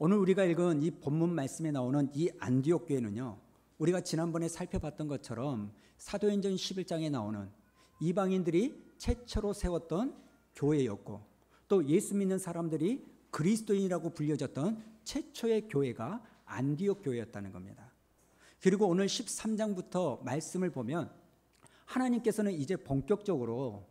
오늘 우리가 읽은 이 본문 말씀에 나오는 이 안디옥 교회는요, 우리가 지난번에 살펴봤던 것처럼 사도행전 11장에 나오는 이방인들이 최초로 세웠던 교회였고, 또 예수 믿는 사람들이 그리스도인이라고 불려졌던 최초의 교회가 안디옥 교회였다는 겁니다. 그리고 오늘 13장부터 말씀을 보면 하나님께서는 이제 본격적으로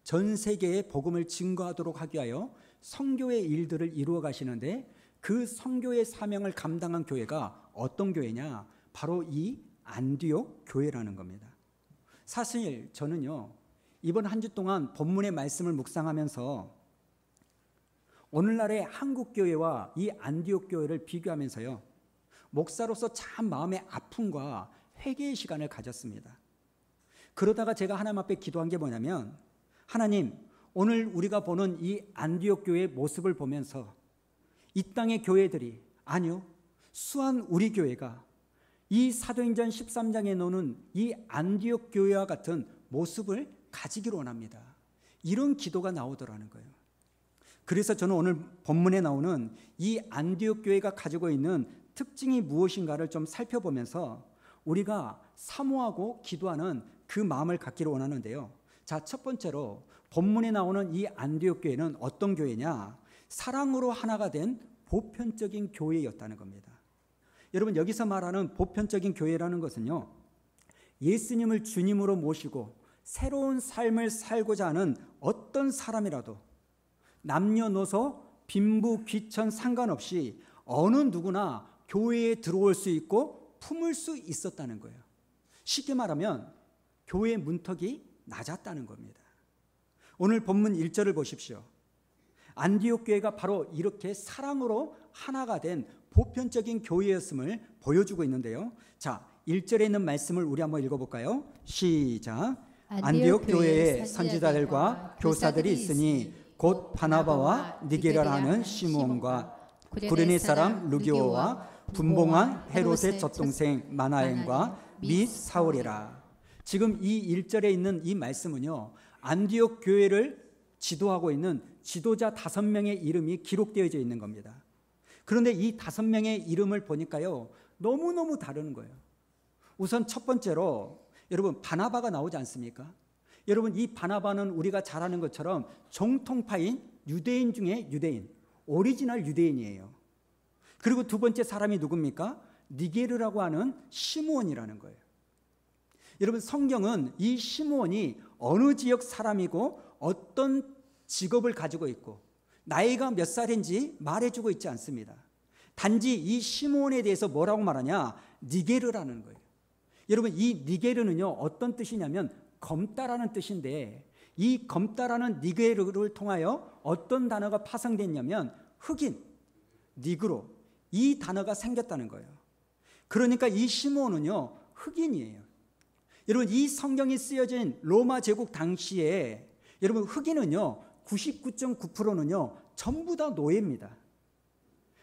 전 세계에 복음을 증거하도록 하기 위하여 선교의 일들을 이루어 가시는데, 그 선교의 사명을 감당한 교회가 어떤 교회냐? 바로 이 안디옥 교회라는 겁니다. 사실 저는요, 이번 한 주 동안 본문의 말씀을 묵상하면서 오늘날의 한국 교회와 이 안디옥 교회를 비교하면서요, 목사로서 참 마음의 아픔과 회개의 시간을 가졌습니다. 그러다가 제가 하나님 앞에 기도한 게 뭐냐면, 하나님, 오늘 우리가 보는 이 안디옥 교회의 모습을 보면서 이 땅의 교회들이, 아니요, 수한 우리 교회가 이 사도행전 13장에 나오는 이 안디옥 교회와 같은 모습을 가지기를 원합니다. 이런 기도가 나오더라는 거예요. 그래서 저는 오늘 본문에 나오는 이 안디옥 교회가 가지고 있는 특징이 무엇인가를 좀 살펴보면서 우리가 사모하고 기도하는 그 마음을 갖기를 원하는데요. 자, 첫 번째로 본문에 나오는 이 안디옥 교회는 어떤 교회냐? 사랑으로 하나가 된 보편적인 교회였다는 겁니다. 여러분, 여기서 말하는 보편적인 교회라는 것은요, 예수님을 주님으로 모시고 새로운 삶을 살고자 하는 어떤 사람이라도 남녀노소, 빈부, 귀천 상관없이 어느 누구나 교회에 들어올 수 있고 품을 수 있었다는 거예요. 쉽게 말하면 교회의 문턱이 낮았다는 겁니다. 오늘 본문 1절을 보십시오. 안디옥 교회가 바로 이렇게 사랑으로 하나가 된 보편적인 교회였음을 보여주고 있는데요. 자, 1절에 있는 말씀을 우리 한번 읽어볼까요? 시작. 안디옥 교회에 선지자들과 교사들이 있으니 곧 바나바와 니게라라는 시므온과 구레네 사람 루기오와 분봉한 헤롯의 젖동생 마나엔과 및 사울이라. 지금 이 1절에 있는 이 말씀은요, 안디옥 교회를 지도하고 있는 지도자 5명의 이름이 기록되어져 있는 겁니다. 그런데 이 5명의 이름을 보니까요, 너무너무 다른 거예요. 우선 첫 번째로 여러분, 바나바가 나오지 않습니까? 여러분, 이 바나바는 우리가 잘 아는 것처럼 정통파인 유대인 중에 유대인, 오리지널 유대인이에요. 그리고 두 번째 사람이 누굽니까? 니게르라고 하는 시므온이라는 거예요. 여러분, 성경은 이 시므온이 어느 지역 사람이고 어떤 직업을 가지고 있고 나이가 몇 살인지 말해주고 있지 않습니다. 단지 이 시므온에 대해서 뭐라고 말하냐? 니게르라는 거예요. 여러분, 이 니게르는요, 어떤 뜻이냐면 검다라는 뜻인데, 이 검다라는 니게르를 통하여 어떤 단어가 파생됐냐면 흑인, 니그로, 이 단어가 생겼다는 거예요. 그러니까 이 시므온은요, 흑인이에요. 여러분, 이 성경이 쓰여진 로마 제국 당시에 여러분, 흑인은요 99.9%는요 전부 다 노예입니다.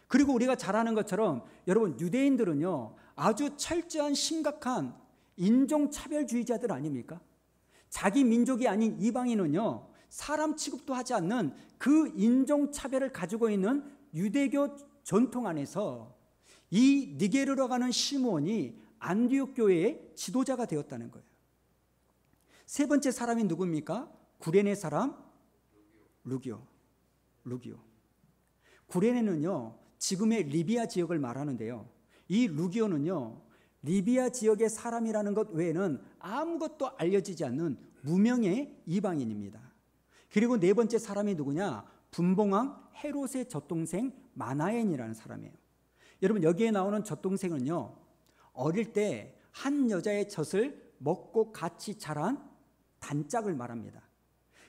그리고 우리가 잘 아는 것처럼 여러분, 유대인들은요 아주 철저한 심각한 인종차별주의자들 아닙니까? 자기 민족이 아닌 이방인은요 사람 취급도 하지 않는 그 인종차별을 가지고 있는 유대교 전통 안에서 이 니게르라고 하는 시므온이 안디옥 교회의 지도자가 되었다는 거예요. 세 번째 사람이 누굽니까? 구레네 사람 루기오. 구레네는요 지금의 리비아 지역을 말하는데요, 이 루기오는요 리비아 지역의 사람이라는 것 외에는 아무것도 알려지지 않는 무명의 이방인입니다. 그리고 네 번째 사람이 누구냐? 분봉왕 헤롯의 젖동생 마나엔이라는 사람이에요. 여러분, 여기에 나오는 젖동생은요 어릴 때 한 여자의 젖을 먹고 같이 자란 단짝을 말합니다.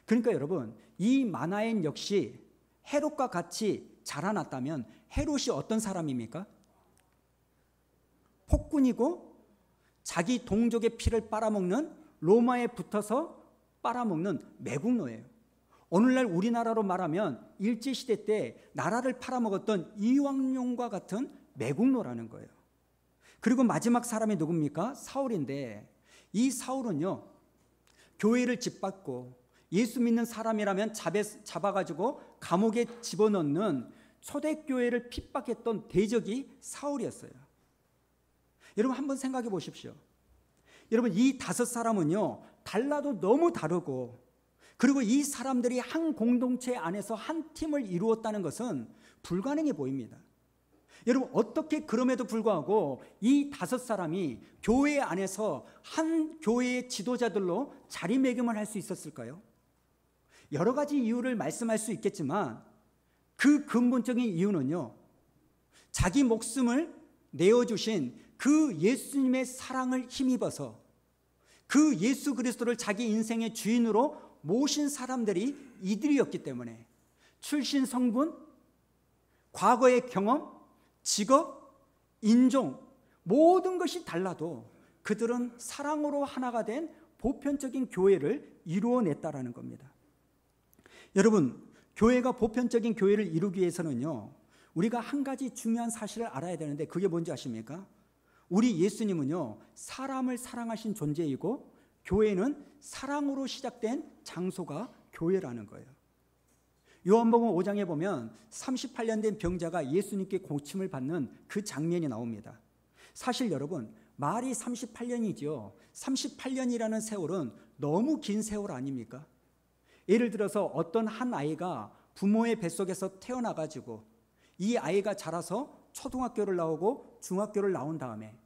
그러니까 여러분, 이 마나엔 역시 헤롯과 같이 자라났다면 헤롯이 어떤 사람입니까? 폭군이고 자기 동족의 피를 빨아먹는, 로마에 붙어서 빨아먹는 매국노예요. 오늘날 우리나라로 말하면 일제시대 때 나라를 팔아먹었던 이왕용과 같은 매국노라는 거예요. 그리고 마지막 사람이 누굽니까? 사울인데, 이 사울은요 교회를 짓밟고 예수 믿는 사람이라면 잡아가지고 감옥에 집어넣는 초대교회를 핍박했던 대적이 사울이었어요. 여러분 한번 생각해 보십시오. 여러분 이 5사람은요 달라도 너무 다르고, 그리고 이 사람들이 한 공동체 안에서 한 팀을 이루었다는 것은 불가능해 보입니다. 여러분 어떻게 그럼에도 불구하고 이 5사람이 교회 안에서 한 교회의 지도자들로 자리매김을 할 수 있었을까요? 여러 가지 이유를 말씀할 수 있겠지만 그 근본적인 이유는요, 자기 목숨을 내어주신 그 예수님의 사랑을 힘입어서 그 예수 그리스도를 자기 인생의 주인으로 모신 사람들이 이들이었기 때문에, 출신 성분, 과거의 경험, 직업, 인종, 모든 것이 달라도 그들은 사랑으로 하나가 된 보편적인 교회를 이루어냈다라는 겁니다. 여러분, 교회가 보편적인 교회를 이루기 위해서는요, 우리가 한 가지 중요한 사실을 알아야 되는데 그게 뭔지 아십니까? 우리 예수님은요 사람을 사랑하신 존재이고, 교회는 사랑으로 시작된 장소가 교회라는 거예요. 요한복음 5장에 보면 38년 된 병자가 예수님께 고침을 받는 그 장면이 나옵니다. 사실 여러분 말이 38년이죠. 38년이라는 세월은 너무 긴 세월 아닙니까? 예를 들어서 어떤 한 아이가 부모의 뱃속에서 태어나가지고 이 아이가 자라서 초등학교를 나오고 중학교를 나온 다음에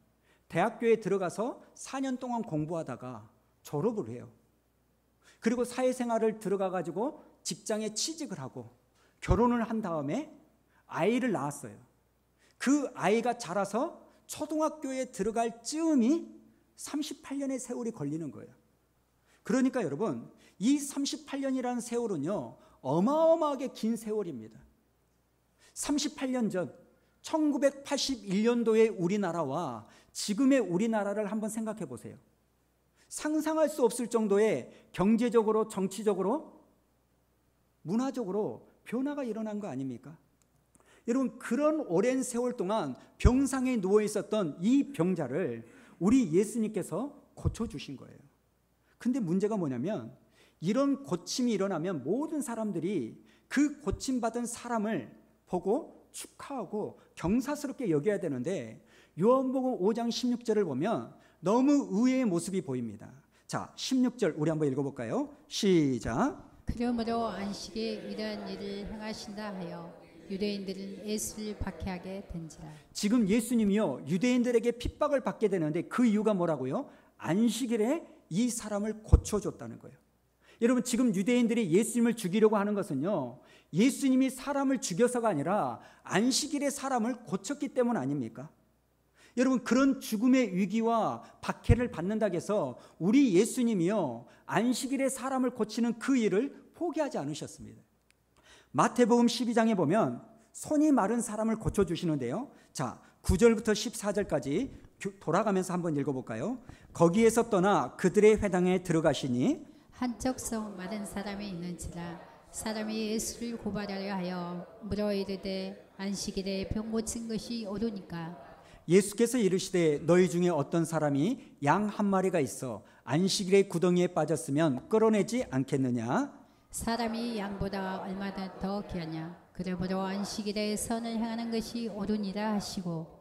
대학교에 들어가서 4년 동안 공부하다가 졸업을 해요. 그리고 사회생활을 들어가가지고 직장에 취직을 하고 결혼을 한 다음에 아이를 낳았어요. 그 아이가 자라서 초등학교에 들어갈 즈음이 38년의 세월이 걸리는 거예요. 그러니까 여러분 이 38년이라는 세월은요 어마어마하게 긴 세월입니다. 38년 전 1981년도의 우리나라와 지금의 우리나라를 한번 생각해 보세요. 상상할 수 없을 정도의 경제적으로, 정치적으로, 문화적으로 변화가 일어난 거 아닙니까? 여러분 그런 오랜 세월 동안 병상에 누워 있었던 이 병자를 우리 예수님께서 고쳐주신 거예요. 근데 문제가 뭐냐면 이런 고침이 일어나면 모든 사람들이 그 고침받은 사람을 보고 축하하고 경사스럽게 여겨야 되는데 요한복음 5장 16절을 보면 너무 의외의 모습이 보입니다. 자, 16절 우리 한번 읽어볼까요? 시작. 그러므로 안식에 이러한 일을 행하신다 하여 유대인들은 예수를 박해하게 된지라. 지금 예수님이요 유대인들에게 핍박을 받게 되는데 그 이유가 뭐라고요? 안식일에 이 사람을 고쳐줬다는 거예요. 여러분 지금 유대인들이 예수님을 죽이려고 하는 것은요 예수님이 사람을 죽여서가 아니라 안식일에 사람을 고쳤기 때문 아닙니까? 여러분 그런 죽음의 위기와 박해를 받는다고 해서 우리 예수님이요 안식일에 사람을 고치는 그 일을 포기하지 않으셨습니다. 마태복음 12장에 보면 손이 마른 사람을 고쳐주시는데요. 자 9절부터 14절까지 돌아가면서 한번 읽어볼까요? 거기에서 떠나 그들의 회당에 들어가시니 한쪽 손 마른 사람이 있는지라. 사람이 예수를 고발하려 하여 물어 이르되 안식일에 병 고친 것이 옳으니까. 예수께서 이르시되 너희 중에 어떤 사람이 양 한 마리가 있어 안식일에 구덩이에 빠졌으면 끌어내지 않겠느냐? 사람이 양보다 얼마나 더 귀하냐. 그러므로 안식일에 선을 행하는 것이 옳으니라 하시고.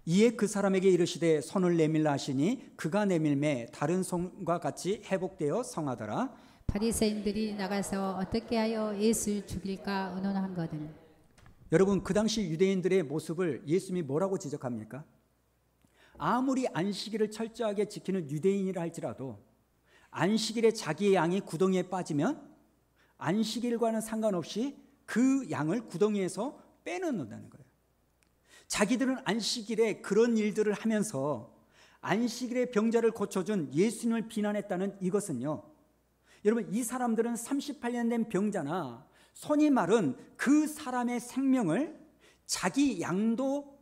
이에 그 사람에게 이르시되 손을 내밀라 하시니 그가 내밀매 다른 손과 같이 회복되어 성하더라. 바리새인들이 나가서 어떻게 하여 예수를 죽일까 의논한거든. 여러분 그 당시 유대인들의 모습을 예수님이 뭐라고 지적합니까? 아무리 안식일을 철저하게 지키는 유대인이라 할지라도 안식일에 자기의 양이 구덩이에 빠지면 안식일과는 상관없이 그 양을 구덩이에서 빼놓는다는 거예요. 자기들은 안식일에 그런 일들을 하면서 안식일에 병자를 고쳐준 예수님을 비난했다는 이것은요 여러분 이 사람들은 38년 된 병자나 손이 마른 그 사람의 생명을 자기 양도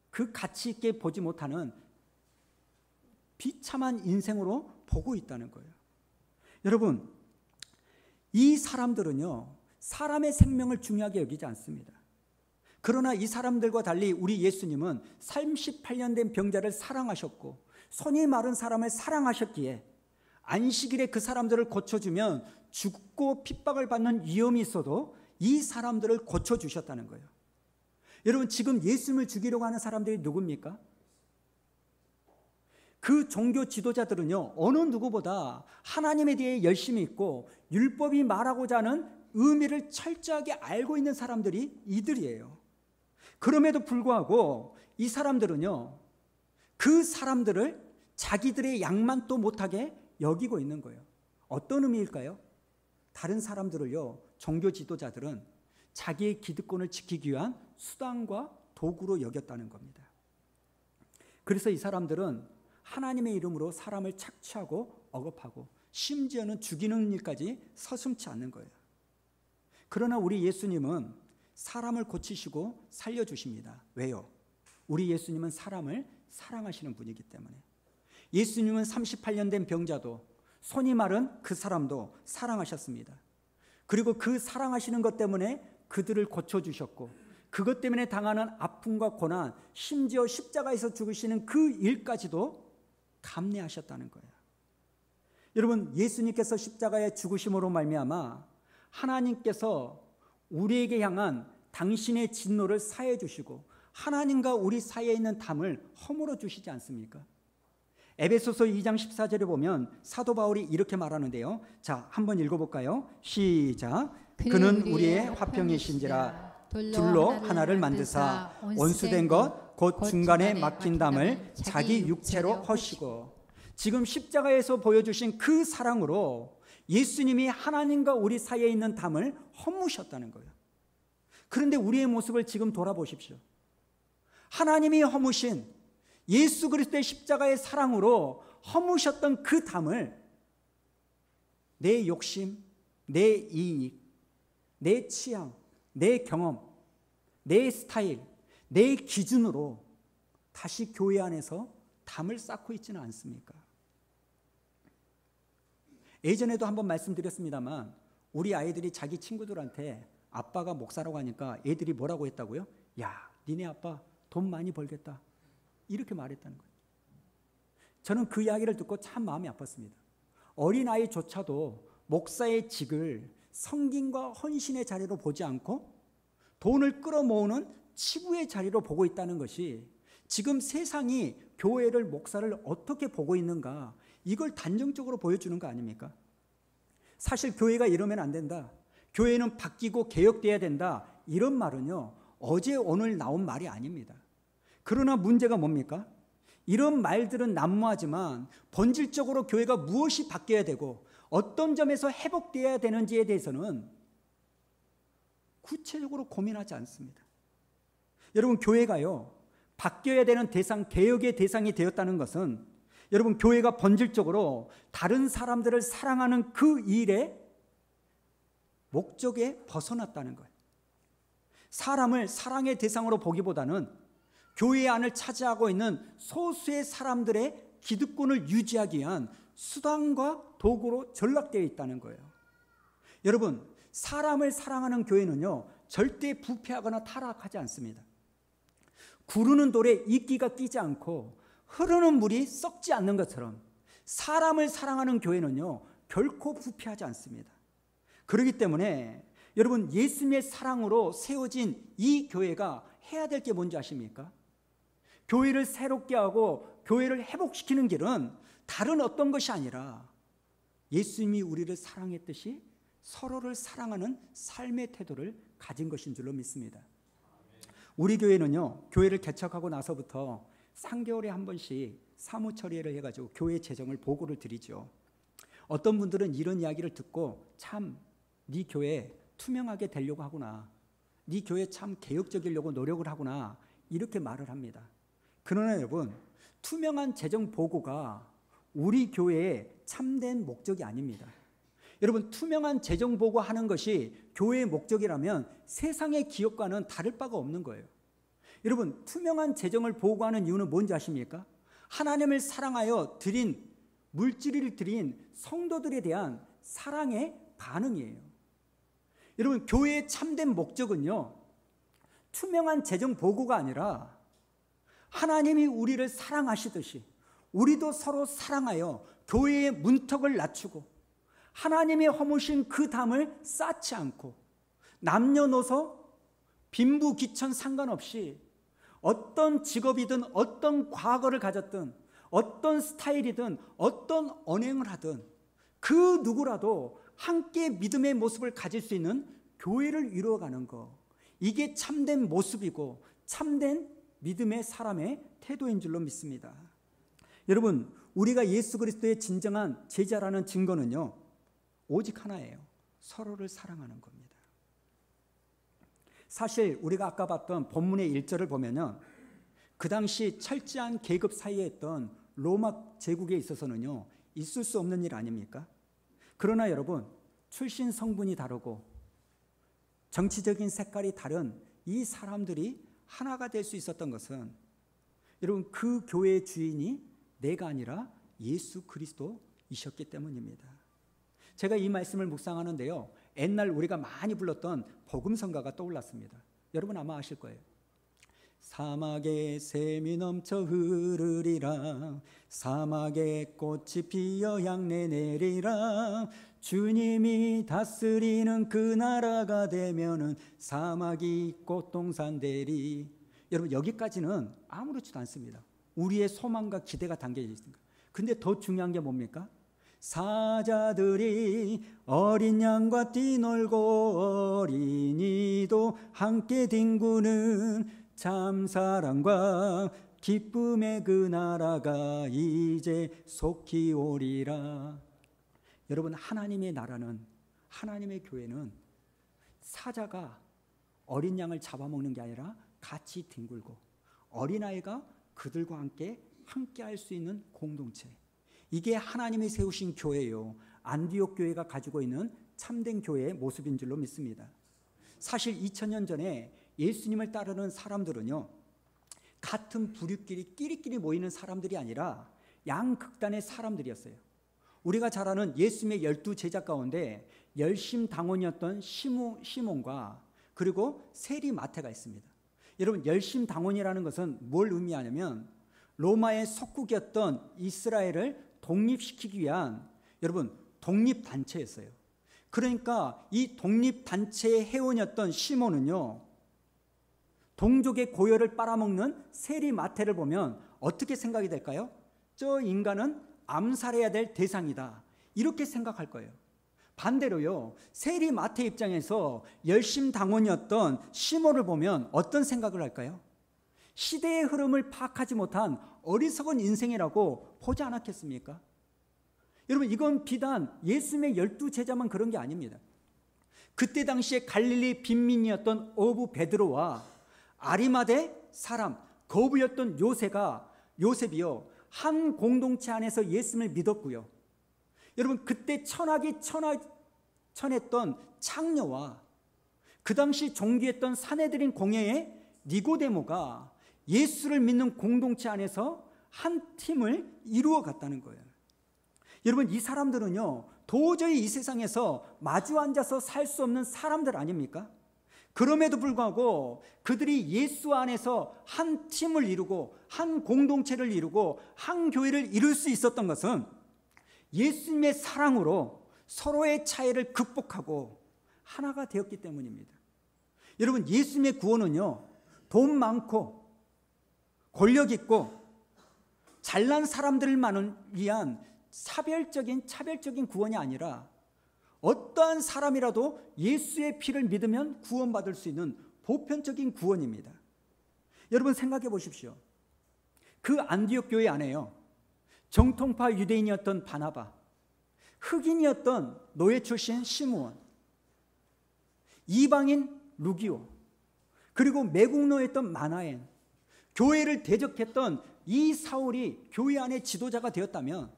그 가치 있게 보지 못하는 비참한 인생으로 보고 있다는 거예요. 여러분 이 사람들은요 사람의 생명을 중요하게 여기지 않습니다. 그러나 이 사람들과 달리 우리 예수님은 38년 된 병자를 사랑하셨고 손이 마른 사람을 사랑하셨기에 안식일에 그 사람들을 고쳐주면 죽고 핍박을 받는 위험이 있어도 이 사람들을 고쳐주셨다는 거예요. 여러분, 지금 예수님을 죽이려고 하는 사람들이 누굽니까? 그 종교 지도자들은요, 어느 누구보다 하나님에 대해 열심히 있고 율법이 말하고자 하는 의미를 철저하게 알고 있는 사람들이 이들이에요. 그럼에도 불구하고 이 사람들은요, 그 사람들을 자기들의 양만도 못하게 여기고 있는 거예요. 어떤 의미일까요? 다른 사람들을요, 종교 지도자들은 자기의 기득권을 지키기 위한 수단과 도구로 여겼다는 겁니다. 그래서 이 사람들은 하나님의 이름으로 사람을 착취하고 억압하고 심지어는 죽이는 일까지 서슴지 않는 거예요. 그러나 우리 예수님은 사람을 고치시고 살려주십니다. 왜요? 우리 예수님은 사람을 사랑하시는 분이기 때문에. 예수님은 38년 된 병자도, 손이 마른 그 사람도 사랑하셨습니다. 그리고 그 사랑하시는 것 때문에 그들을 고쳐주셨고, 그것 때문에 당하는 아픔과 고난, 심지어 십자가에서 죽으시는 그 일까지도 감내하셨다는 거예요. 여러분, 예수님께서 십자가의 죽으심으로 말미암아 하나님께서 우리에게 향한 당신의 진노를 사해 주시고 하나님과 우리 사이에 있는 담을 허물어 주시지 않습니까? 에베소서 2장 14절에 보면 사도 바울이 이렇게 말하는데요. 자, 한번 읽어볼까요? 시작. 그는 우리의 화평이신지라 둘로 하나를 만드사 원수된 것 곧 중간에 막힌 담을 자기 육체로 허시고. 지금 십자가에서 보여주신 그 사랑으로 예수님이 하나님과 우리 사이에 있는 담을 허무셨다는 거예요. 그런데 우리의 모습을 지금 돌아보십시오. 하나님이 허무신 예수 그리스도의 십자가의 사랑으로 허무셨던 그 담을 내 욕심, 내 이익, 내 취향, 내 경험, 내 스타일, 내 기준으로 다시 교회 안에서 담을 쌓고 있지는 않습니까? 예전에도 한번 말씀드렸습니다만 우리 아이들이 자기 친구들한테 아빠가 목사라고 하니까 애들이 뭐라고 했다고요? 야, 니네 아빠 돈 많이 벌겠다, 이렇게 말했다는 거예요. 저는 그 이야기를 듣고 참 마음이 아팠습니다. 어린아이조차도 목사의 직을 성김과 헌신의 자리로 보지 않고 돈을 끌어모으는 치부의 자리로 보고 있다는 것이 지금 세상이 교회를, 목사를 어떻게 보고 있는가, 이걸 단정적으로 보여주는 거 아닙니까? 사실 교회가 이러면 안 된다, 교회는 바뀌고 개혁돼야 된다, 이런 말은요, 어제 오늘 나온 말이 아닙니다. 그러나 문제가 뭡니까? 이런 말들은 난무하지만 본질적으로 교회가 무엇이 바뀌어야 되고 어떤 점에서 회복돼야 되는지에 대해서는 구체적으로 고민하지 않습니다. 여러분, 교회가요, 바뀌어야 되는 대상, 개혁의 대상이 되었다는 것은 여러분, 교회가 본질적으로 다른 사람들을 사랑하는 그 일의 목적에 벗어났다는 거예요. 사람을 사랑의 대상으로 보기보다는 교회 안을 차지하고 있는 소수의 사람들의 기득권을 유지하기 위한 수단과 도구로 전락되어 있다는 거예요. 여러분, 사람을 사랑하는 교회는요, 절대 부패하거나 타락하지 않습니다. 구르는 돌에 이끼가 끼지 않고 흐르는 물이 썩지 않는 것처럼 사람을 사랑하는 교회는요, 결코 부패하지 않습니다. 그렇기 때문에 여러분, 예수님의 사랑으로 세워진 이 교회가 해야 될 게 뭔지 아십니까? 교회를 새롭게 하고 교회를 회복시키는 길은 다른 어떤 것이 아니라 예수님이 우리를 사랑했듯이 서로를 사랑하는 삶의 태도를 가진 것인 줄로 믿습니다. 우리 교회는요, 교회를 개척하고 나서부터 3개월에 한 번씩 사무처리를 해가지고 교회 재정을 보고를 드리죠. 어떤 분들은 이런 이야기를 듣고 참 네 교회 투명하게 되려고 하구나, 네 교회 참 개혁적이려고 노력을 하구나, 이렇게 말을 합니다. 그러나 여러분, 투명한 재정 보고가 우리 교회의 참된 목적이 아닙니다. 여러분, 투명한 재정 보고하는 것이 교회의 목적이라면 세상의 기업과는 다를 바가 없는 거예요. 여러분, 투명한 재정을 보고하는 이유는 뭔지 아십니까? 하나님을 사랑하여 드린, 물질을 드린 성도들에 대한 사랑의 반응이에요. 여러분, 교회의 참된 목적은요, 투명한 재정 보고가 아니라 하나님이 우리를 사랑하시듯이 우리도 서로 사랑하여 교회의 문턱을 낮추고 하나님의 허무신 그 담을 쌓지 않고 남녀노소, 빈부귀천 상관없이 어떤 직업이든 어떤 과거를 가졌든 어떤 스타일이든 어떤 언행을 하든 그 누구라도 함께 믿음의 모습을 가질 수 있는 교회를 이루어가는 것, 이게 참된 모습이고 참된 믿음의 사람의 태도인 줄로 믿습니다. 여러분, 우리가 예수 그리스도의 진정한 제자라는 증거는요, 오직 하나예요. 서로를 사랑하는 겁니다. 사실 우리가 아까 봤던 본문의 1절을 보면요, 그 당시 철저한 계급 사이에 있던 로마 제국에 있어서는요, 있을 수 없는 일 아닙니까? 그러나 여러분, 출신 성분이 다르고 정치적인 색깔이 다른 이 사람들이 하나가 될 수 있었던 것은, 여러분, 그 교회의 주인이 내가 아니라 예수 그리스도이셨기 때문입니다. 제가 이 말씀을 묵상하는데요, 옛날 우리가 많이 불렀던 복음성가가 떠올랐습니다. 여러분 아마 아실 거예요. 사막에 샘이 넘쳐 흐르리라, 사막에 꽃이 피어 향내 내리라, 주님이 다스리는 그 나라가 되면은 사막이 꽃동산 되리. 여러분, 여기까지는 아무렇지도 않습니다. 우리의 소망과 기대가 담겨 있습니다. 근데 더 중요한 게 뭡니까? 사자들이 어린 양과 뛰놀고 어린이도 함께 뒹구는 참 사랑과 기쁨의 그 나라가 이제 속히 오리라. 여러분, 하나님의 나라는, 하나님의 교회는 사자가 어린 양을 잡아먹는 게 아니라 같이 뒹굴고 어린아이가 그들과 함께 할 수 있는 공동체, 이게 하나님이 세우신 교회요, 안디옥 교회가 가지고 있는 참된 교회의 모습인 줄로 믿습니다. 사실 2000년 전에 예수님을 따르는 사람들은요, 같은 부류끼리 끼리끼리 모이는 사람들이 아니라 양극단의 사람들이었어요. 우리가 잘 아는 예수님의 12제자 가운데 열심당원이었던 시몬과 그리고 세리마태가 있습니다. 여러분, 열심당원이라는 것은 뭘 의미하냐면 로마의 속국이었던 이스라엘을 독립시키기 위한, 여러분, 독립단체였어요. 그러니까 이 독립단체의 회원이었던 시몬은요, 동족의 고열을 빨아먹는 세리마태를 보면 어떻게 생각이 될까요? 저 인간은 암살해야 될 대상이다, 이렇게 생각할 거예요. 반대로요, 세리마태 입장에서 열심당원이었던 시몬을 보면 어떤 생각을 할까요? 시대의 흐름을 파악하지 못한 어리석은 인생이라고 보지 않았겠습니까? 여러분, 이건 비단 예수님의 12제자만 그런 게 아닙니다. 그때 당시에 갈릴리 빈민이었던 어부 베드로와 아리마대 사람 거부였던 요셉이요, 한 공동체 안에서 예수님을 믿었고요. 여러분, 그때 천했던 창녀와 그 당시 종교했던 사내들인 공회의 니고데모가 예수를 믿는 공동체 안에서 한 팀을 이루어 갔다는 거예요. 여러분, 이 사람들은요, 도저히 이 세상에서 마주 앉아서 살 수 없는 사람들 아닙니까? 그럼에도 불구하고 그들이 예수 안에서 한 팀을 이루고 한 공동체를 이루고 한 교회를 이룰 수 있었던 것은 예수님의 사랑으로 서로의 차이를 극복하고 하나가 되었기 때문입니다. 여러분, 예수님의 구원은요, 돈 많고 권력 있고 잘난 사람들만을 위한 차별적인 구원이 아니라 어떠한 사람이라도 예수의 피를 믿으면 구원받을 수 있는 보편적인 구원입니다. 여러분, 생각해 보십시오. 그 안디옥 교회 안에요, 정통파 유대인이었던 바나바, 흑인이었던 노예 출신 시므온, 이방인 루기오, 그리고 매국노였던 마나엔, 교회를 대적했던 이 사울이 교회 안에 지도자가 되었다면,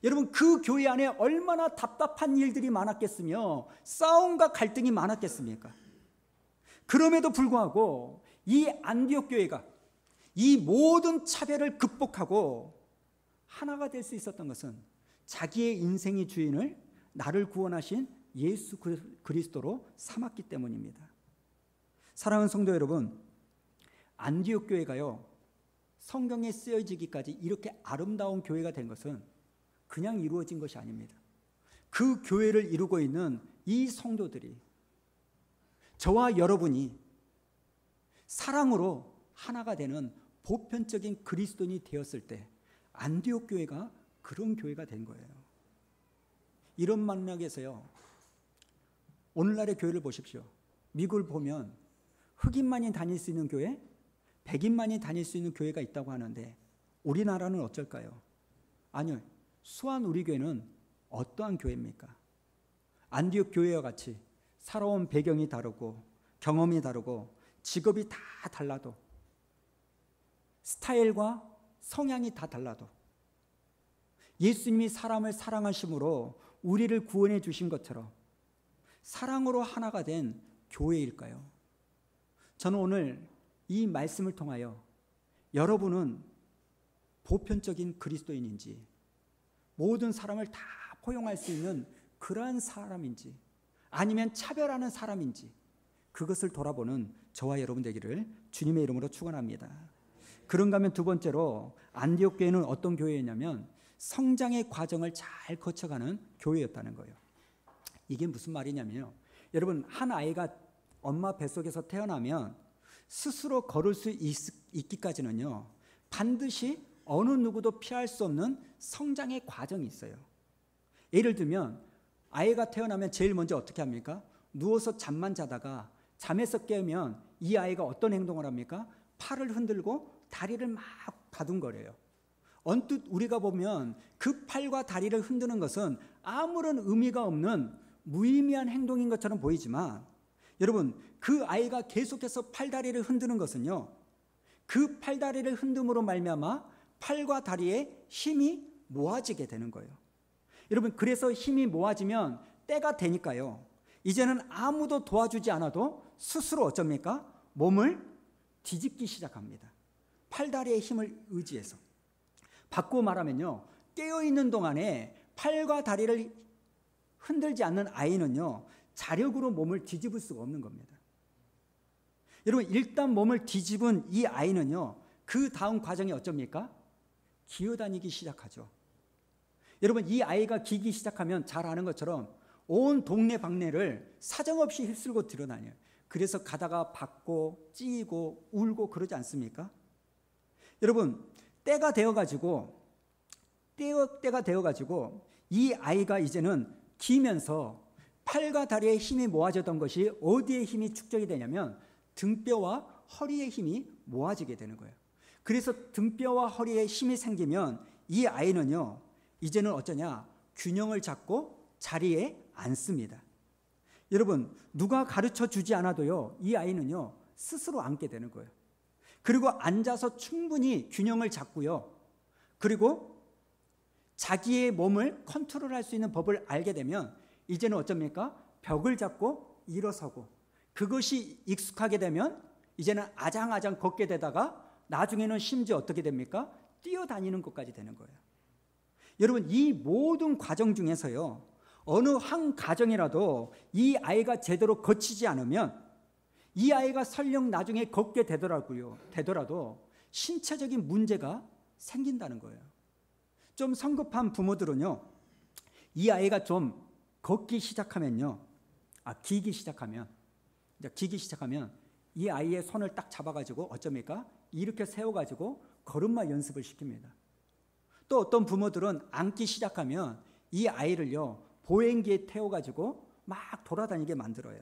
여러분, 그 교회 안에 얼마나 답답한 일들이 많았겠으며 싸움과 갈등이 많았겠습니까? 그럼에도 불구하고 이 안디옥 교회가 이 모든 차별을 극복하고 하나가 될 수 있었던 것은 자기의 인생의 주인을 나를 구원하신 예수 그리스도로 삼았기 때문입니다. 사랑하는 성도 여러분, 안디옥 교회가요, 성경에 쓰여지기까지 이렇게 아름다운 교회가 된 것은 그냥 이루어진 것이 아닙니다. 그 교회를 이루고 있는 이 성도들이 저와 여러분이 사랑으로 하나가 되는 보편적인 그리스도인이 되었을 때 안디옥 교회가 그런 교회가 된 거예요. 이런 맥락에서요, 오늘날의 교회를 보십시오. 미국을 보면 흑인만이 다닐 수 있는 교회, 백인만이 다닐 수 있는 교회가 있다고 하는데 우리나라는 어쩔까요? 아니요, 수완 우리 교회는 어떠한 교회입니까? 안디옥 교회와 같이 살아온 배경이 다르고 경험이 다르고 직업이 다 달라도 스타일과 성향이 다 달라도 예수님이 사람을 사랑하심으로 우리를 구원해 주신 것처럼 사랑으로 하나가 된 교회일까요? 저는 오늘 이 말씀을 통하여 여러분은 보편적인 그리스도인인지 모든 사람을 다 포용할 수 있는 그러한 사람인지 아니면 차별하는 사람인지 그것을 돌아보는 저와 여러분 되기를 주님의 이름으로 축원합니다. 그런가 하면 두 번째로 안디옥 교회는 어떤 교회였냐면 성장의 과정을 잘 거쳐가는 교회였다는 거예요. 이게 무슨 말이냐면요, 여러분 한 아이가 엄마 뱃속에서 태어나면 스스로 걸을 수 있기까지는요 반드시 어느 누구도 피할 수 없는 성장의 과정이 있어요. 예를 들면 아이가 태어나면 제일 먼저 어떻게 합니까? 누워서 잠만 자다가 잠에서 깨면 이 아이가 어떤 행동을 합니까? 팔을 흔들고 다리를 막 바둥거려요. 언뜻 우리가 보면 그 팔과 다리를 흔드는 것은 아무런 의미가 없는 무의미한 행동인 것처럼 보이지만 여러분 그 아이가 계속해서 팔다리를 흔드는 것은요 그 팔다리를 흔듦으로 말미암아 팔과 다리에 힘이 모아지게 되는 거예요. 여러분 그래서 힘이 모아지면 때가 되니까요 이제는 아무도 도와주지 않아도 스스로 어쩝니까? 몸을 뒤집기 시작합니다. 팔다리의 힘을 의지해서. 바꾸어 말하면요 깨어있는 동안에 팔과 다리를 흔들지 않는 아이는요 자력으로 몸을 뒤집을 수가 없는 겁니다. 여러분 일단 몸을 뒤집은 이 아이는요 그 다음 과정이 어쩝니까? 기어다니기 시작하죠. 여러분 이 아이가 기기 시작하면 잘 아는 것처럼 온 동네 방네를 사정없이 휩쓸고 들어다녀요. 그래서 가다가 받고 찌고 울고 그러지 않습니까? 여러분 때가 되어가지고 이 아이가 이제는 기면서 팔과 다리에 힘이 모아졌던 것이 어디에 힘이 축적이 되냐면 등뼈와 허리에 힘이 모아지게 되는 거예요. 그래서 등뼈와 허리에 힘이 생기면 이 아이는요 이제는 어쩌냐 균형을 잡고 자리에 앉습니다. 여러분 누가 가르쳐 주지 않아도요 이 아이는요 스스로 앉게 되는 거예요. 그리고 앉아서 충분히 균형을 잡고요 그리고 자기의 몸을 컨트롤할 수 있는 법을 알게 되면 이제는 어쩝니까? 벽을 잡고 일어서고 그것이 익숙하게 되면 이제는 아장아장 걷게 되다가 나중에는 심지어 어떻게 됩니까? 뛰어다니는 것까지 되는 거예요. 여러분 이 모든 과정 중에서요 어느 한 가정이라도 이 아이가 제대로 거치지 않으면 이 아이가 설령 나중에 걷게 되더라도 신체적인 문제가 생긴다는 거예요. 좀 성급한 부모들은요 이 아이가 좀 걷기 시작하면요 기기 시작하면 이 아이의 손을 딱 잡아가지고 어쩝니까? 이렇게 세워가지고 걸음마 연습을 시킵니다. 또 어떤 부모들은 앉기 시작하면 이 아이를요 보행기에 태워가지고 막 돌아다니게 만들어요.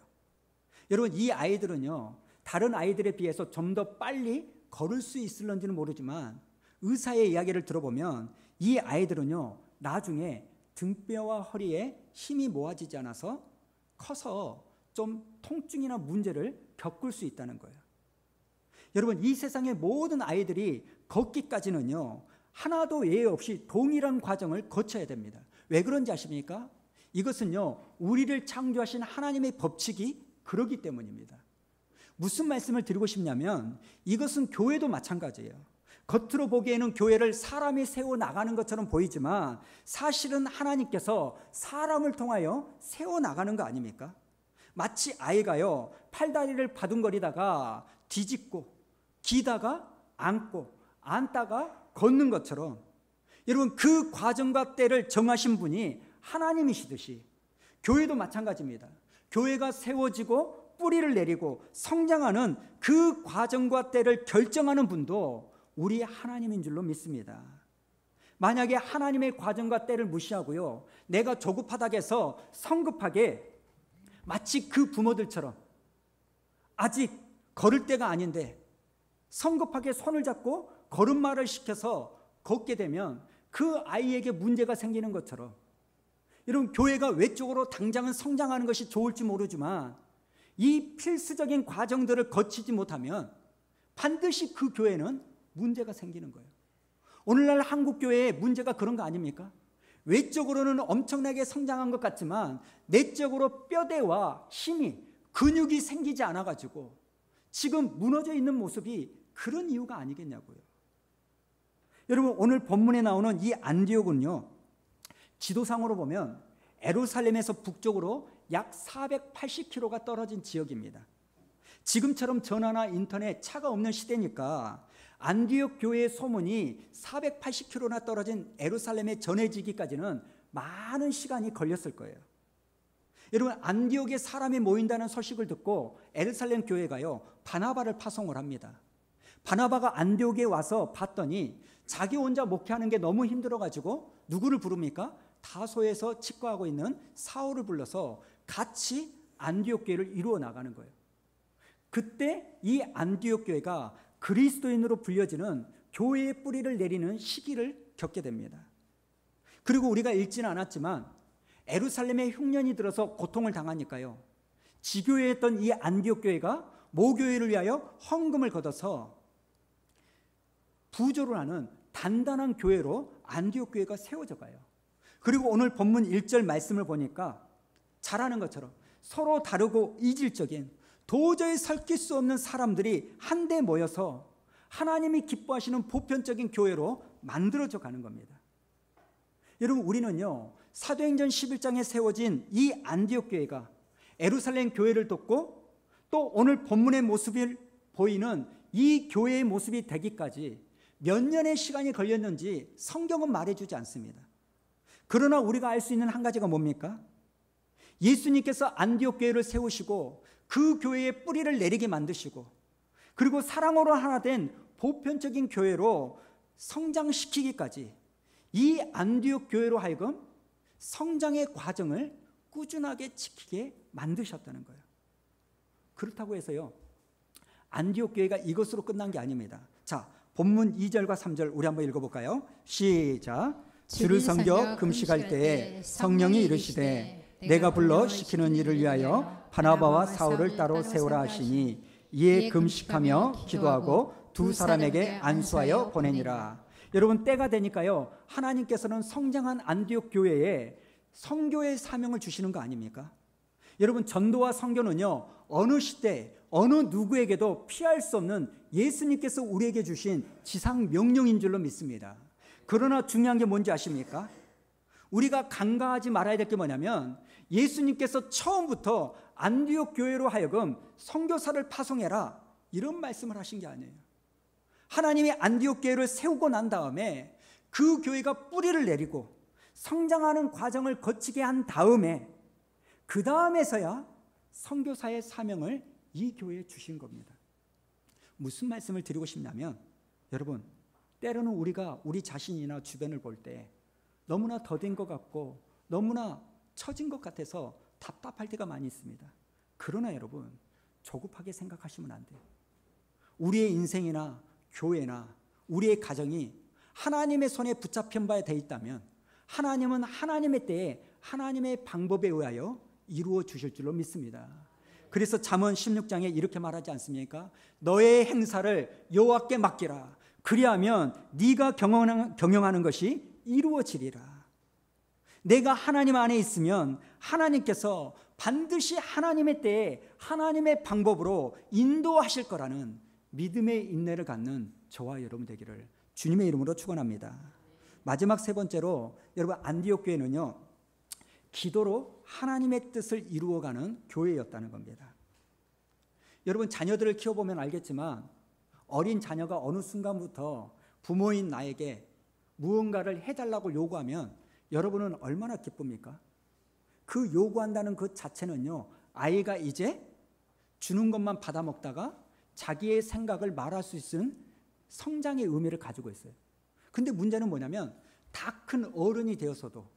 여러분 이 아이들은요 다른 아이들에 비해서 좀 더 빨리 걸을 수 있을런지는 모르지만 의사의 이야기를 들어보면 이 아이들은요 나중에 등뼈와 허리에 힘이 모아지지 않아서 커서 좀 통증이나 문제를 겪을 수 있다는 거예요. 여러분 이 세상의 모든 아이들이 걷기까지는요 하나도 예외 없이 동일한 과정을 거쳐야 됩니다. 왜 그런지 아십니까? 이것은요 우리를 창조하신 하나님의 법칙이 그러기 때문입니다. 무슨 말씀을 드리고 싶냐면 이것은 교회도 마찬가지예요. 겉으로 보기에는 교회를 사람이 세워나가는 것처럼 보이지만 사실은 하나님께서 사람을 통하여 세워나가는 거 아닙니까? 마치 아이가요 팔다리를 바둥거리다가 뒤집고 기다가 앉고 앉다가 걷는 것처럼 여러분 그 과정과 때를 정하신 분이 하나님이시듯이 교회도 마찬가지입니다. 교회가 세워지고 뿌리를 내리고 성장하는 그 과정과 때를 결정하는 분도 우리 하나님인 줄로 믿습니다. 만약에 하나님의 과정과 때를 무시하고요, 내가 조급하다고 해서 성급하게 마치 그 부모들처럼 아직 걸을 때가 아닌데 성급하게 손을 잡고 걸음마를 시켜서 걷게 되면 그 아이에게 문제가 생기는 것처럼, 여러분, 교회가 외적으로 당장은 성장하는 것이 좋을지 모르지만 이 필수적인 과정들을 거치지 못하면 반드시 그 교회는 문제가 생기는 거예요. 오늘날 한국 교회의 문제가 그런 거 아닙니까? 외적으로는 엄청나게 성장한 것 같지만 내적으로 뼈대와 힘이, 근육이 생기지 않아가지고 지금 무너져 있는 모습이 그런 이유가 아니겠냐고요. 여러분, 오늘 본문에 나오는 이 안디옥은요, 지도상으로 보면 예루살렘에서 북쪽으로 약 480km가 떨어진 지역입니다. 지금처럼 전화나 인터넷, 차가 없는 시대니까 안디옥 교회의 소문이 480km나 떨어진 예루살렘에 전해지기까지는 많은 시간이 걸렸을 거예요. 여러분, 안디옥에 사람이 모인다는 소식을 듣고 예루살렘 교회가요, 바나바를 파송을 합니다. 바나바가 안디옥에 와서 봤더니 자기 혼자 목회하는 게 너무 힘들어가지고 누구를 부릅니까? 다소에서 치과하고 있는 사울을 불러서 같이 안디옥 교회를 이루어 나가는 거예요. 그때 이 안디옥 교회가 그리스도인으로 불려지는 교회의 뿌리를 내리는 시기를 겪게 됩니다. 그리고 우리가 읽지는 않았지만 예루살렘에 흉년이 들어서 고통을 당하니까요, 지교회였던 이 안디옥 교회가 모교회를 위하여 헌금을 걷어서 부조를 하는 단단한 교회로 안디옥 교회가 세워져 가요. 그리고 오늘 본문 1절 말씀을 보니까 잘하는 것처럼 서로 다르고 이질적인, 도저히 설킬 수 없는 사람들이 한데 모여서 하나님이 기뻐하시는 보편적인 교회로 만들어져 가는 겁니다. 여러분, 우리는요, 사도행전 11장에 세워진 이 안디옥 교회가 예루살렘 교회를 돕고 또 오늘 본문의 모습을 보이는 이 교회의 모습이 되기까지 몇 년의 시간이 걸렸는지 성경은 말해주지 않습니다. 그러나 우리가 알 수 있는 한 가지가 뭡니까? 예수님께서 안디옥 교회를 세우시고 그 교회의 뿌리를 내리게 만드시고 그리고 사랑으로 하나 된 보편적인 교회로 성장시키기까지 이 안디옥 교회로 하여금 성장의 과정을 꾸준하게 지키게 만드셨다는 거예요. 그렇다고 해서요, 안디옥 교회가 이것으로 끝난 게 아닙니다. 자, 본문 2절과 3절 우리 한번 읽어볼까요? 시작. 주를 섬겨 금식할 때에 성령이 이르시되 내가 불러 시키는 일을 위하여 바나바와 사울을 따로 세우라 하시니 이에 금식하며 기도하고 두 사람에게 안수하여 보내니라. 여러분, 때가 되니까요, 하나님께서는 성장한 안디옥 교회에 선교의 사명을 주시는 거 아닙니까? 여러분, 전도와 선교는요, 어느 시대 어느 누구에게도 피할 수 없는 예수님께서 우리에게 주신 지상 명령인 줄로 믿습니다. 그러나 중요한 게 뭔지 아십니까? 우리가 간과하지 말아야 될 게 뭐냐면 예수님께서 처음부터 안디옥 교회로 하여금 선교사를 파송해라 이런 말씀을 하신 게 아니에요. 하나님이 안디옥 교회를 세우고 난 다음에 그 교회가 뿌리를 내리고 성장하는 과정을 거치게 한 다음에 그 다음에서야 선교사의 사명을 이 교회에 주신 겁니다. 무슨 말씀을 드리고 싶냐면, 여러분, 때로는 우리가 우리 자신이나 주변을 볼 때 너무나 더딘 것 같고 너무나 처진 것 같아서 답답할 때가 많이 있습니다. 그러나 여러분, 조급하게 생각하시면 안 돼요. 우리의 인생이나 교회나 우리의 가정이 하나님의 손에 붙잡힌 바 돼 있다면 하나님은 하나님의 때에 하나님의 방법에 의하여 이루어 주실 줄로 믿습니다. 그래서 잠언 16장에 이렇게 말하지 않습니까? 너의 행사를 여호와께 맡기라. 그리하면 네가 경영하는 것이 이루어지리라. 내가 하나님 안에 있으면 하나님께서 반드시 하나님의 때에 하나님의 방법으로 인도하실 거라는 믿음의 인내를 갖는 저와 여러분 되기를 주님의 이름으로 축원합니다. 마지막 세 번째로, 여러분, 안디옥 교회는요, 기도로 하나님의 뜻을 이루어가는 교회였다는 겁니다. 여러분, 자녀들을 키워보면 알겠지만 어린 자녀가 어느 순간부터 부모인 나에게 무언가를 해달라고 요구하면 여러분은 얼마나 기쁩니까? 그 요구한다는 그 자체는요, 아이가 이제 주는 것만 받아 먹다가 자기의 생각을 말할 수 있는 성장의 의미를 가지고 있어요. 근데 문제는 뭐냐면 다 큰 어른이 되어서도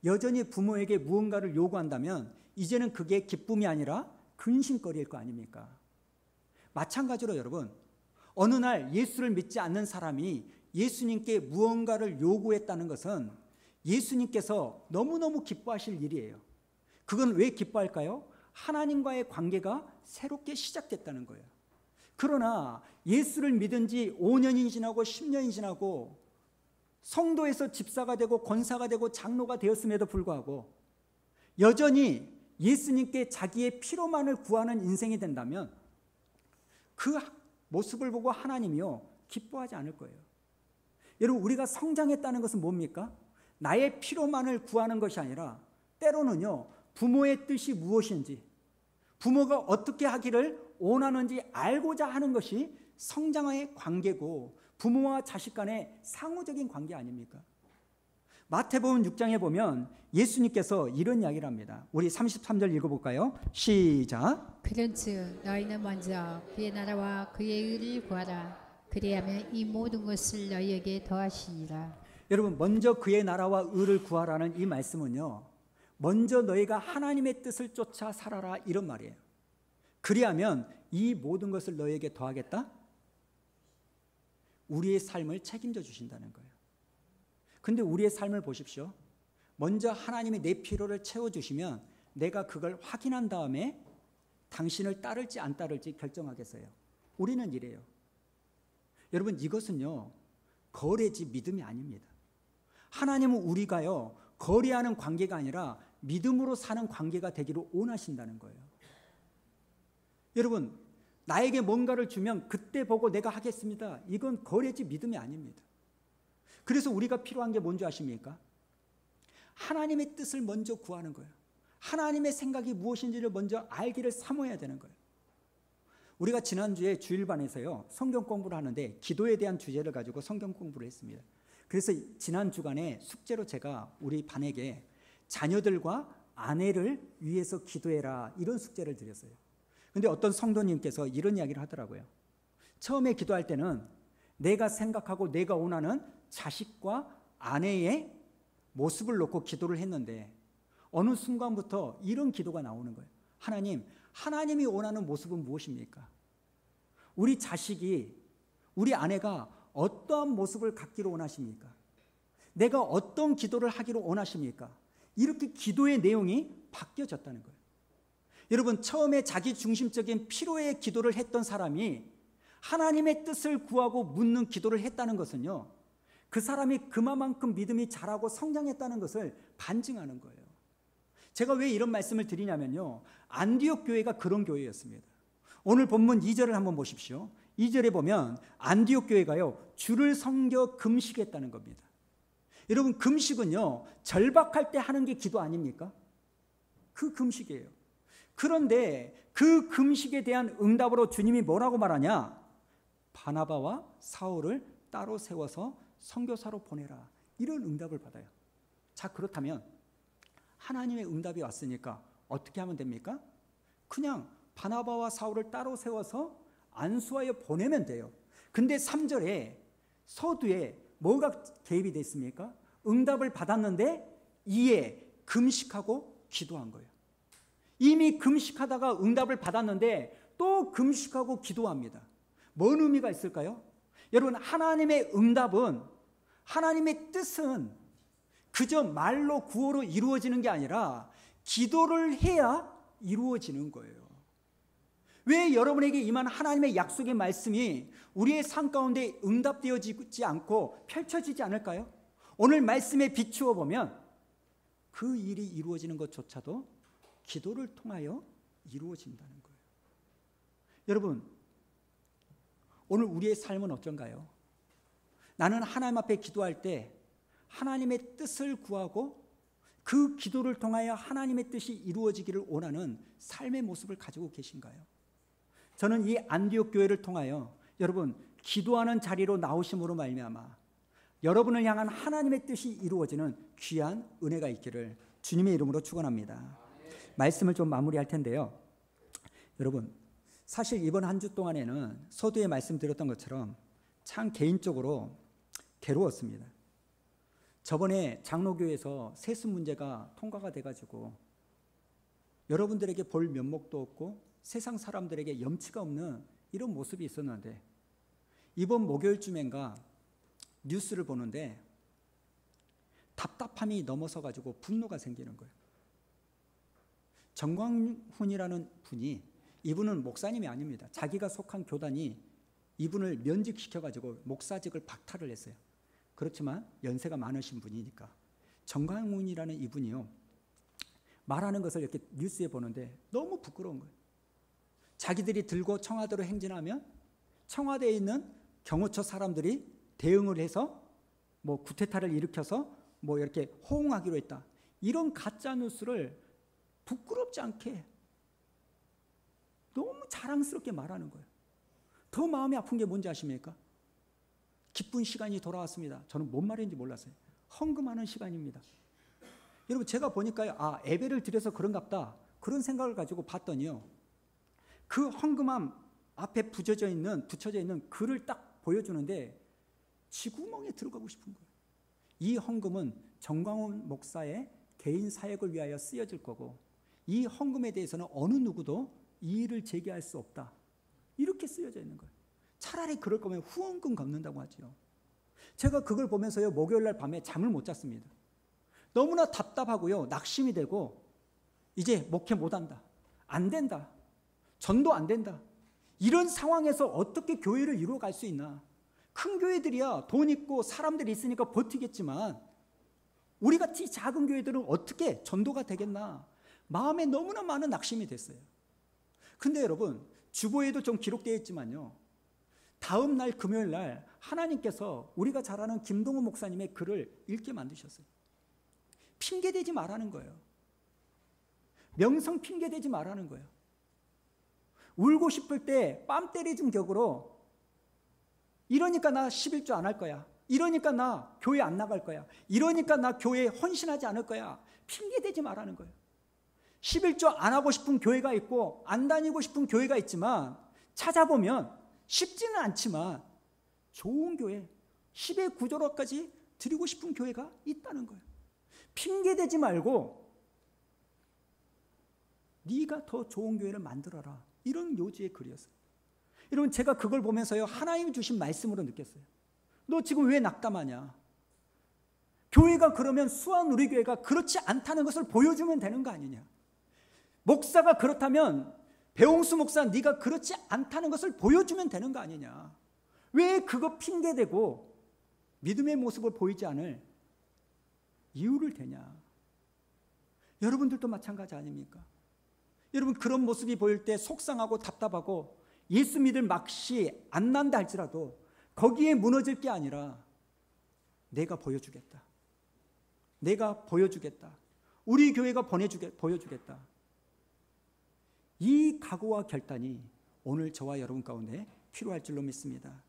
여전히 부모에게 무언가를 요구한다면 이제는 그게 기쁨이 아니라 근심거리일 거 아닙니까? 마찬가지로 여러분, 어느 날 예수를 믿지 않는 사람이 예수님께 무언가를 요구했다는 것은 예수님께서 너무너무 기뻐하실 일이에요. 그건 왜 기뻐할까요? 하나님과의 관계가 새롭게 시작됐다는 거예요. 그러나 예수를 믿은 지 5년이 지나고 10년이 지나고 성도에서 집사가 되고 권사가 되고 장로가 되었음에도 불구하고 여전히 예수님께 자기의 피로만을 구하는 인생이 된다면 그 모습을 보고 하나님이요 기뻐하지 않을 거예요. 여러분, 우리가 성장했다는 것은 뭡니까? 나의 피로만을 구하는 것이 아니라 때로는요 부모의 뜻이 무엇인지, 부모가 어떻게 하기를 원하는지 알고자 하는 것이 성장의 관계고 부모와 자식 간의 상호적인 관계 아닙니까? 마태복음 6장에 보면 예수님께서 이런 이야기를 합니다. 우리 33절 읽어볼까요? 시작. 그런즉 너희는 먼저 그의 나라와 그의 의를 구하라. 그리하면 이 모든 것을 너희에게 더하시니라. 여러분, 먼저 그의 나라와 의를 구하라는 이 말씀은요, 먼저 너희가 하나님의 뜻을 쫓아 살아라 이런 말이에요. 그리하면 이 모든 것을 너희에게 더하겠다? 우리의 삶을 책임져 주신다는 거예요. 근데 우리의 삶을 보십시오. 먼저 하나님이 내 필요를 채워주시면 내가 그걸 확인한 다음에 당신을 따를지 안 따를지 결정하겠어요. 우리는 이래요. 여러분, 이것은요 거래지 믿음이 아닙니다. 하나님은 우리가요 거래하는 관계가 아니라 믿음으로 사는 관계가 되기를 원하신다는 거예요. 여러분, 나에게 뭔가를 주면 그때 보고 내가 하겠습니다. 이건 거래지 믿음이 아닙니다. 그래서 우리가 필요한 게 뭔지 아십니까? 하나님의 뜻을 먼저 구하는 거예요. 하나님의 생각이 무엇인지를 먼저 알기를 사모해야 되는 거예요. 우리가 지난주에 주일반에서요 성경 공부를 하는데 기도에 대한 주제를 가지고 성경 공부를 했습니다. 그래서 지난 주간에 숙제로 제가 우리 반에게 자녀들과 아내를 위해서 기도해라 이런 숙제를 드렸어요. 근데 어떤 성도님께서 이런 이야기를 하더라고요. 처음에 기도할 때는 내가 생각하고 내가 원하는 자식과 아내의 모습을 놓고 기도를 했는데 어느 순간부터 이런 기도가 나오는 거예요. 하나님, 하나님이 원하는 모습은 무엇입니까? 우리 자식이, 우리 아내가 어떠한 모습을 갖기를 원하십니까? 내가 어떤 기도를 하기를 원하십니까? 이렇게 기도의 내용이 바뀌어졌다는 거예요. 여러분, 처음에 자기 중심적인 피로의 기도를 했던 사람이 하나님의 뜻을 구하고 묻는 기도를 했다는 것은요, 그 사람이 그만큼 믿음이 자라고 성장했다는 것을 반증하는 거예요. 제가 왜 이런 말씀을 드리냐면요, 안디옥 교회가 그런 교회였습니다. 오늘 본문 2절을 한번 보십시오. 2절에 보면 안디옥 교회가요 주를 섬겨 금식했다는 겁니다. 여러분, 금식은요 절박할 때 하는 게 기도 아닙니까? 그 금식이에요. 그런데 그 금식에 대한 응답으로 주님이 뭐라고 말하냐? 바나바와 사울을 따로 세워서 선교사로 보내라. 이런 응답을 받아요. 자, 그렇다면 하나님의 응답이 왔으니까 어떻게 하면 됩니까? 그냥 바나바와 사울을 따로 세워서 안수하여 보내면 돼요. 근데 3절에 서두에 뭐가 개입이 됐습니까? 응답을 받았는데 이에 금식하고 기도한 거예요. 이미 금식하다가 응답을 받았는데 또 금식하고 기도합니다. 뭔 의미가 있을까요? 여러분, 하나님의 응답은, 하나님의 뜻은 그저 말로 구호로 이루어지는 게 아니라 기도를 해야 이루어지는 거예요. 왜 여러분에게 임한 하나님의 약속의 말씀이 우리의 삶 가운데 응답되어지지 않고 펼쳐지지 않을까요? 오늘 말씀에 비추어 보면 그 일이 이루어지는 것조차도 기도를 통하여 이루어진다는 거예요. 여러분, 오늘 우리의 삶은 어쩐가요? 나는 하나님 앞에 기도할 때 하나님의 뜻을 구하고 그 기도를 통하여 하나님의 뜻이 이루어지기를 원하는 삶의 모습을 가지고 계신가요? 저는 이 안디옥 교회를 통하여 여러분 기도하는 자리로 나오심으로 말미암아 여러분을 향한 하나님의 뜻이 이루어지는 귀한 은혜가 있기를 주님의 이름으로 축원합니다. 말씀을 좀 마무리할 텐데요. 여러분, 사실 이번 한 주 동안에는 서두에 말씀드렸던 것처럼 참 개인적으로 괴로웠습니다. 저번에 장로교에서 세습 문제가 통과가 돼가지고 여러분들에게 볼 면목도 없고 세상 사람들에게 염치가 없는 이런 모습이 있었는데, 이번 목요일쯤인가 뉴스를 보는데 답답함이 넘어서 가지고 분노가 생기는 거예요. 정광훈이라는 분이, 이분은 목사님이 아닙니다. 자기가 속한 교단이 이분을 면직시켜 가지고 목사직을 박탈을 했어요. 그렇지만 연세가 많으신 분이니까. 정광훈이라는 이분이요, 말하는 것을 이렇게 뉴스에 보는데 너무 부끄러운 거예요. 자기들이 들고 청와대로 행진하면 청와대에 있는 경호처 사람들이 대응을 해서 뭐 구테타를 일으켜서 뭐 이렇게 호응하기로 했다. 이런 가짜 뉴스를 부끄럽지 않게 너무 자랑스럽게 말하는 거예요. 더 마음이 아픈 게 뭔지 아십니까? 기쁜 시간이 돌아왔습니다. 저는 뭔 말인지 몰랐어요. 헌금하는 시간입니다. 여러분, 제가 보니까요, 예배를 드려서 그런갑다, 그런 생각을 가지고 봤더니요, 그 헌금함 앞에 붙여져 있는 글을 딱 보여주는데 쥐구멍에 들어가고 싶은 거예요. 이 헌금은 정광훈 목사의 개인 사역을 위하여 쓰여질 거고, 이 헌금에 대해서는 어느 누구도 이의를 제기할 수 없다, 이렇게 쓰여져 있는 거예요. 차라리 그럴 거면 후원금 갚는다고 하죠. 제가 그걸 보면서요, 목요일날 밤에 잠을 못 잤습니다. 너무나 답답하고요, 낙심이 되고, 이제 목회 못한다, 안 된다, 전도 안 된다, 이런 상황에서 어떻게 교회를 이루어갈 수 있나. 큰 교회들이야 돈 있고 사람들이 있으니까 버티겠지만 우리같이 작은 교회들은 어떻게 전도가 되겠나. 마음에 너무나 많은 낙심이 됐어요. 근데 여러분, 주보에도 좀 기록되어 있지만요, 다음 날 금요일 날 하나님께서 우리가 잘 아는 김동훈 목사님의 글을 읽게 만드셨어요. 핑계대지 말라는 거예요. 명성 핑계대지 말라는 거예요. 울고 싶을 때 뺨 때리는 격으로, 이러니까 나 11조 안 할 거야, 이러니까 나 교회 안 나갈 거야, 이러니까 나 교회에 헌신하지 않을 거야, 핑계대지 말라는 거예요. 11조 안 하고 싶은 교회가 있고 안 다니고 싶은 교회가 있지만, 찾아보면 쉽지는 않지만 좋은 교회, 10의 9조로까지 드리고 싶은 교회가 있다는 거예요. 핑계대지 말고 네가 더 좋은 교회를 만들어라, 이런 요지의 글이었어요. 여러분, 제가 그걸 보면서요, 하나님이 주신 말씀으로 느꼈어요. 너 지금 왜 낙담하냐? 교회가 그러면 수원우리교회가 그렇지 않다는 것을 보여주면 되는 거 아니냐? 목사가 그렇다면 배홍수 목사, 네가 그렇지 않다는 것을 보여주면 되는 거 아니냐? 왜 그거 핑계대고 믿음의 모습을 보이지 않을 이유를 대냐? 여러분들도 마찬가지 아닙니까? 여러분, 그런 모습이 보일 때 속상하고 답답하고 예수 믿을 막시 안 난다 할지라도 거기에 무너질 게 아니라 내가 보여주겠다, 내가 보여주겠다, 우리 교회가 보여주겠다, 이 각오와 결단이 오늘 저와 여러분 가운데 필요할 줄로 믿습니다.